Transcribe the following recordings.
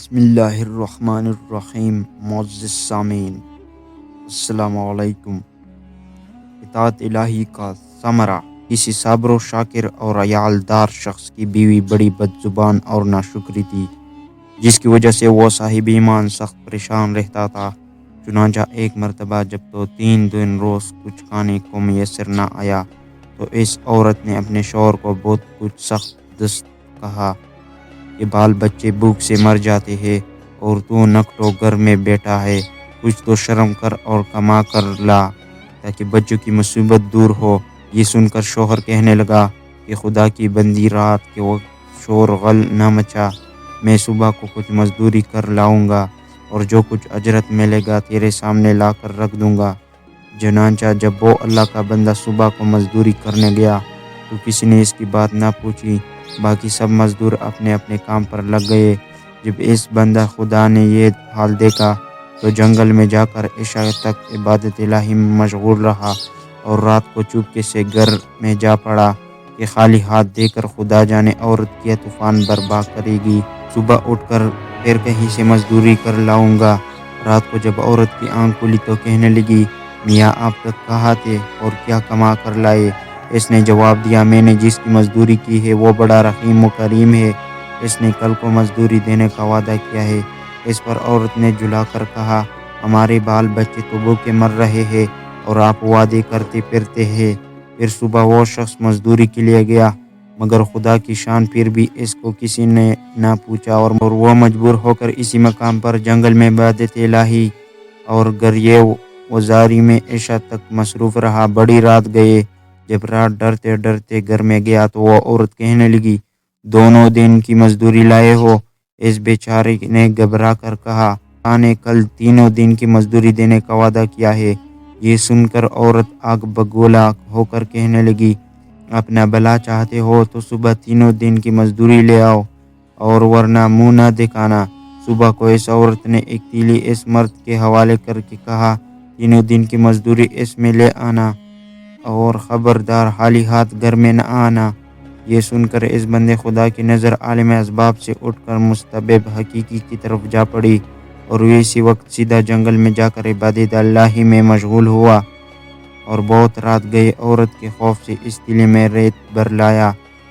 بسم اللہ الرحمن الرحیم۔ معزز سامعین، السلام علیکم۔ اطاعت الہی کا ثمرہ: کسی صابر و شاکر اور عیالدار شخص کی بیوی بڑی بد زبان اور ناشکری تھی، جس کی وجہ سے وہ صاحب ایمان سخت پریشان رہتا تھا۔ چنانچہ ایک مرتبہ جب تو 3 روز کچھ کھانے کو میسر نہ آیا تو اس عورت نے اپنے شوہر کو بہت کچھ سخت دست کہا کہ بال بچے بھوک سے مر جاتے ہیں اور تو نکٹو گھر میں بیٹھا ہے، کچھ تو شرم کر اور کما کر لا تاکہ بچوں کی مصیبت دور ہو۔ یہ سن کر شوہر کہنے لگا کہ خدا کی بندی، رات کے وقت شور غل نہ مچا، میں صبح کو کچھ مزدوری کر لاؤں گا اور جو کچھ اجرت ملے گا تیرے سامنے لا کر رکھ دوں گا۔ چنانچہ جب وہ اللہ کا بندہ صبح کو مزدوری کرنے گیا تو کسی نے اس کی بات نہ پوچھی، باقی سب مزدور اپنے اپنے کام پر لگ گئے۔ جب اس بندہ خدا نے یہ حال دیکھا تو جنگل میں جا کر عشاء تک عبادت الہی میں مشغول رہا اور رات کو چپکے سے گھر میں جا پڑا کہ خالی ہاتھ دے کر خدا جانے عورت کیا طوفان برپا کرے گی۔ صبح اٹھ کر پھر کہیں سے مزدوری کر لاؤں گا۔ رات کو جب عورت کی آنکھ کھلی تو کہنے لگی، میاں آپ تک کہاں تھے اور کیا کما کر لائے؟ اس نے جواب دیا، میں نے جس کی مزدوری کی ہے وہ بڑا رحیم و کریم ہے، اس نے کل کو مزدوری دینے کا وعدہ کیا ہے۔ اس پر عورت نے جھلا کر کہا، ہمارے بال بچے تو بھوکے مر رہے ہیں اور آپ وعدے کرتے پھرتے ہیں۔ پھر صبح وہ شخص مزدوری کے لیے گیا، مگر خدا کی شان پھر بھی اس کو کسی نے نہ پوچھا اور وہ مجبور ہو کر اسی مقام پر جنگل میں عبادت الہی اور گریہ وزاری میں عشاء تک مصروف رہا۔ بڑی رات گئے۔ جب رات ڈرتے ڈرتے گھر میں گیا تو وہ عورت کہنے لگی، 2 دن کی مزدوری لائے ہو؟ اس بیچارے نے گھبرا کر کہا، خدا نے کل 3 دن کی مزدوری دینے کا وعدہ کیا ہے۔ یہ سن کر عورت آگ بگولا ہو کر کہنے لگی، اپنا بھلا چاہتے ہو تو صبح 3 دن کی مزدوری لے آؤ اور ورنہ منہ نہ دکھانا۔ صبح کو اس عورت نے ایک تیلی اس مرد کے حوالے کر کے کہا، 3 دن کی مزدوری اس میں لے آنا اور خبردار خالی ہاتھ گھر میں نہ آنا۔ یہ سن کر اس بندے خدا کی نظر عالم اسباب سے اٹھ کر مستبب حقیقی کی طرف جا پڑی اور وہ اسی وقت سیدھا جنگل میں جا کر عبادت الہی میں مشغول ہوا اور بہت رات گئی۔ عورت کے خوف سے اس تیلے میں ریت بھر لایا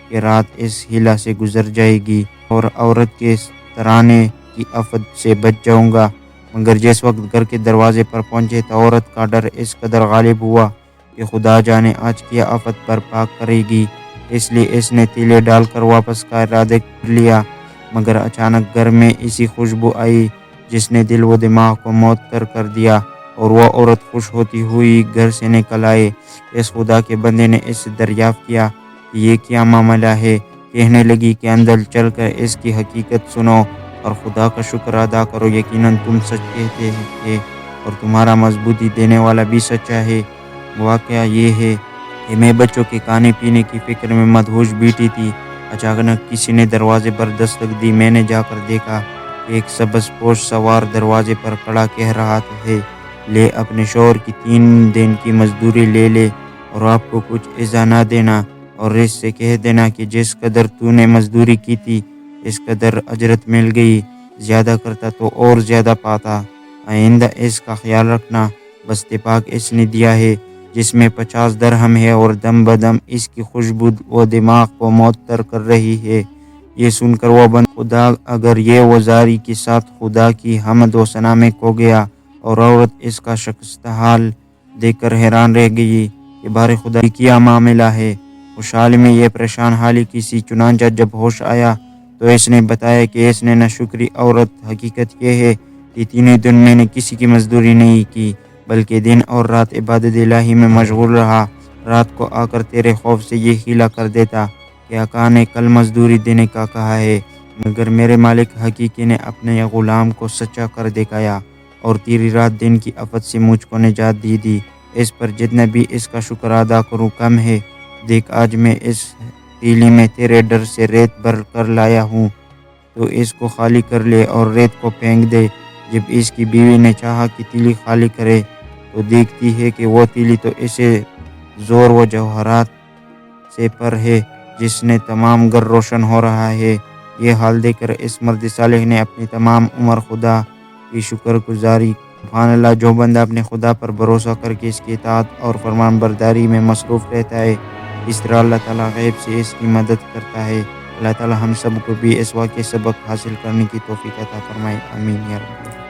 کہ رات اس ہیلا سے گزر جائے گی اور عورت کے ترانے کی آفت سے بچ جاؤں گا۔ مگر جس وقت گھر کے دروازے پر پہنچے تو عورت کا ڈر اس قدر غالب ہوا کہ خدا جانے آج کیا آفت برپا کرے گی، اس لیے اس نے تیلے ڈال کر واپس کا ارادہ کر لیا۔ مگر اچانک گھر میں ایسی خوشبو آئی جس نے دل و دماغ کو معطر کر دیا اور وہ عورت خوش ہوتی ہوئی گھر سے نکل آئے۔ اس خدا کے بندے نے اس سے دریافت کیا کہ یہ کیا معاملہ ہے۔ کہنے لگی کہ اندر چل کر اس کی حقیقت سنو اور خدا کا شکر ادا کرو، یقیناً تم سچ کہتے تھے اور تمہارا مضبوطی دینے والا بھی سچا ہے۔ واقعہ یہ ہے کہ میں بچوں کے کھانے پینے کی فکر میں مدہوش بیٹھی تھی۔ اچانک کسی نے دروازے پر دستک دی۔ میں نے جا کر دیکھا کہ ایک سبز پوش سوار دروازے پر کھڑا کہہ رہا ہے، لے اپنے شوہر کی 3 دن کی مزدوری لے لے اور آپ کو کچھ ایزا نہ دینا اور اس سے کہہ دینا کہ جس قدر تو نے مزدوری کی تھی اس قدر اجرت مل گئی، زیادہ کرتا تو اور زیادہ پاتا، آئندہ اس کا خیال رکھنا۔ بست پاک اس نے دیا ہے جس میں 50 درہم ہے اور دم بدم اس کی خوشبو و دماغ کو معطر کر رہی ہے۔ یہ سن کر وہ بند خدا اگر یہ وزاری کے ساتھ خدا کی حمد و ثنا میں کھو گیا اور عورت اس کا شکستہ حال دیکھ کر حیران رہ گئی کہ بار خدا کیا معاملہ ہے۔ اس حال میں یہ پریشان حالی کی سی، چنانچہ جب ہوش آیا تو اس نے بتایا کہ اس نے ناشکری عورت، حقیقت یہ ہے کہ 3 دن میں نے کسی کی مزدوری نہیں کی بلکہ دن اور رات عبادت الہی میں مشغول رہا۔ رات کو آ کر تیرے خوف سے یہ ہیلا کر دیتا کہ آقا نے کل مزدوری دینے کا کہا ہے، مگر میرے مالک حقیقی نے اپنے غلام کو سچا کر دکھایا اور تیری رات دن کی آفت سے مجھ کو نجات دی۔ اس پر جتنا بھی اس کا شکر ادا کروں کم ہے۔ دیکھ آج میں اس تیلی میں تیرے ڈر سے ریت بھر کر لایا ہوں، تو اس کو خالی کر لے اور ریت کو پھینک دے۔ جب اس کی بیوی نے چاہا کہ تیلی خالی کرے تو دیکھتی ہے کہ وہ تیلی تو اسے زور و جواہرات سے پر ہے جس نے تمام گھر روشن ہو رہا ہے۔ یہ حال دیکھ کر اس مرد صالح نے اپنی تمام عمر خدا کی شکر گزاری. سبحان اللہ، جو بندہ اپنے خدا پر بھروسہ کر کے اس کی اطاعت اور فرمان برداری میں مصروف رہتا ہے، اس طرح اللہ تعالیٰ غیب سے اس کی مدد کرتا ہے. اللہ تعالیٰ ہم سب کو بھی اس واقعے سبق حاصل کرنے کی توفیق عطا فرمائے. آمین یا رب.